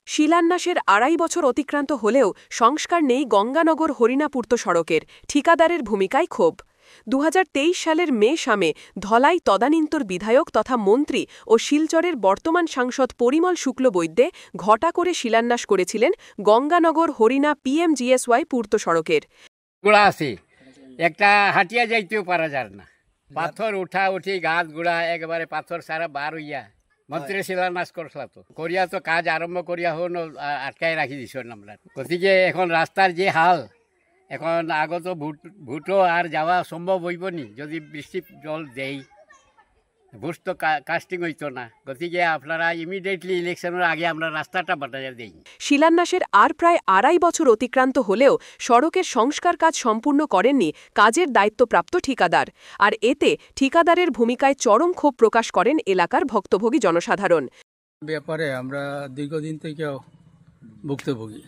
শিলান্যাসের ২.৫ বছর অতিক্রান্ত হলেও সংস্কার নেই গঙ্গানগর হরিণাপূর্ত সড়কের, ঠিকাদারের ভূমিকায় ক্ষোভ। ২০২৩ সালের মে সামে ধলাই তদানীন্তর বিধায়ক তথা মন্ত্রী ও শিলচরের বর্তমান সাংসদ পরিমল শুক্লবৈদ্যে ঘটা করে শিলান্যাস করেছিলেন গঙ্গানগর হরিণা পিএমজিএসওয়াই পূর্ত সড়কের। গুড়া আছে একটা হাটিয়া যাইতেও পারা যায় না, পাথর উঠা উঠি গাছ গুড়া একেবারে পাথর সারা বার হইয়া মন্ত্রী শিলান্যাস করছিল তো করিয়া তো কাজ আরম্ভ করিয়া হন আটকাই রাখি দিছ আমরা। গতিকে এখন রাস্তার যে হাল, এখন আগত ভোটও আর যাওয়া সম্ভব হইব নি যদি বৃষ্টি জল দেই, ভোট তো কাস্টিং হইতো না। গতিকে আপনারা ইমিডিয়েটলি ইলেকশনের আগে আমরা রাস্তাটা বাটাইয়া দেই। শিলান্যাসের আর প্রায় ২.৫ বছর অতিক্রান্ত হলেও সড়কের সংস্কার কাজ সম্পূর্ণ করেননি কাজের দায়িত্বপ্রাপ্ত ঠিকাদার, আর এতে ঠিকাদারের ভূমিকায় চরম ক্ষোভ প্রকাশ করেন এলাকার ভক্তভোগী জনসাধারণ। ব্যাপারে আমরা দীর্ঘদিন থেকেও ভুক্তভোগী।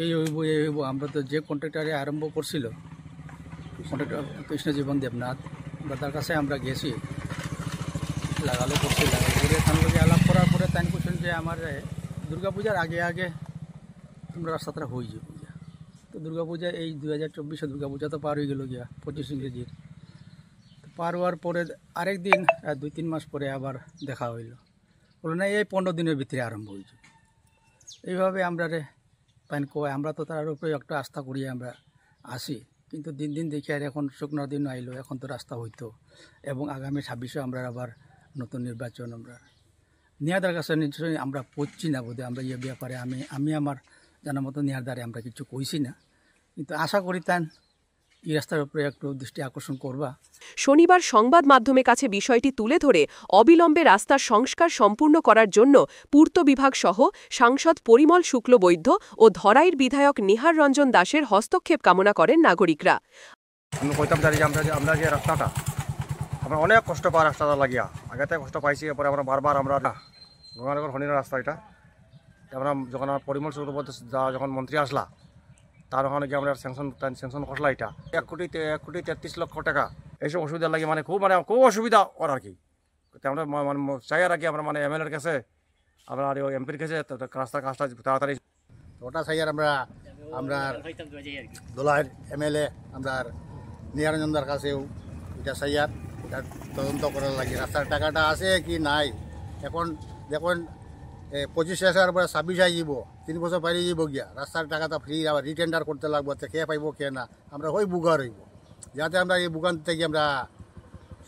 এই আমরা তো যে কন্ট্রাক্টারে আরম্ভ করছিল কন্ট্রাক্টর কৃষ্ণজীবন দেবনাথ, তার কাছে আমরা গেছি, লাগালো করছি, লাগালে তার লগে আলাপ করার পরে তাই করছেন যে আমার দুর্গাপূজার আগে আগে তোমরা রাস্তাটা হয়ে যাবে। তো দুর্গাপূজা এই 2024 দুর্গাপূজা তো পার হয়ে গেল গিয়া 25 ইংরেজির। তো পার হওয়ার পরে আরেক দিন 2-3 মাস পরে আবার দেখা হইল, বলো না এই 15 দিনের ভিতরে আরম্ভ হয়ে যাবে। এইভাবে আমরা তাই কয়, আমরা তো তার উপরে একটা আস্থা করিয়ে আমরা আসি, কিন্তু দিন দিন দেখি আর এখন শুকনোর দিন আইলো, এখন তো রাস্তা হইতো এবং আগামী 26-এ আমরা আবার নতুন নির্বাচন আমরা নিয়াদার কাছে নিশ্চয়ই আমরা পড়ছি না বোধহয়। আমরা এই ব্যাপারে আমি আমার জানার মতো নিয়াদারে আমরা কিছু কইছি না, কিন্তু আশা করি তান এই রাস্তার উপরে একটু দৃষ্টি আকর্ষণ করবা। শনিবার সংবাদ মাধ্যমের কাছে বিষয়টি তুলে ধরে অবিলম্বে রাস্তার সংস্কার সম্পূর্ণ করার জন্য পূর্ত বিভাগ সহ সাংসদ পরিমল শুক্লবৈদ্য ও ধরাইর বিধায়ক নিহার রঞ্জন দাসের হস্তক্ষেপ কামনা করেন নাগরিকরা। আমি কইতাম জানি আমরা যে রাস্তাটা আমরা অনেক কষ্ট পাওয়া রাস্তাটা লাগিয়া আগেতে কষ্ট পাইছি, এরপরে আমরা বারবার আমরা গঙ্গানগর হরিণা রাস্তা এটা আমরা যখন আমার পরিমল শুক্লবৈদ্য যখন মন্ত্রী আসলা তার ওখানে গিয়ে আমরা স্যাংশন করলা এটা 1,33,00,000 টাকা। এইসব অসুবিধা লাগে মানে খুব অসুবিধা ওর আর কি। আমরা মানে চাই আর কি আমরা মানে এমএলএর কাছে আমরা এমপির কাছে রাস্তার কাজটা তাড়াতাড়ি ওটা চাই। আর আমরা দোলাইয়ের এমএলএ আমরা নিহারঞ্জনদার কাছেও এটা চাই, আর এটা তদন্ত করার লাগে রাস্তার টাকাটা আছে কি নাই। এখন দেখুন 25 হাজার পরে 26 আই যাব, 3 বছর পাইলে যাব গিয়া রাস্তার টাকাটা ফ্রি আবার রিটেন্ডার করতে লাগবো, কে পাইব কে না, আমরা ওই বুকা রইব, যাতে আমরা এই বুকান থেকে আমরা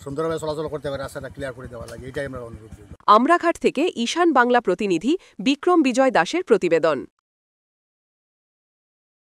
সুন্দরভাবে চলাচল করতে পারি, রাস্তাটা ক্লিয়ার করে দেওয়া লাগে, এটাই আমরা অনুরোধ করি। আমরাঘাট থেকে ঈশান বাংলা প্রতিনিধি বিক্রম বিজয় দাসের প্রতিবেদন।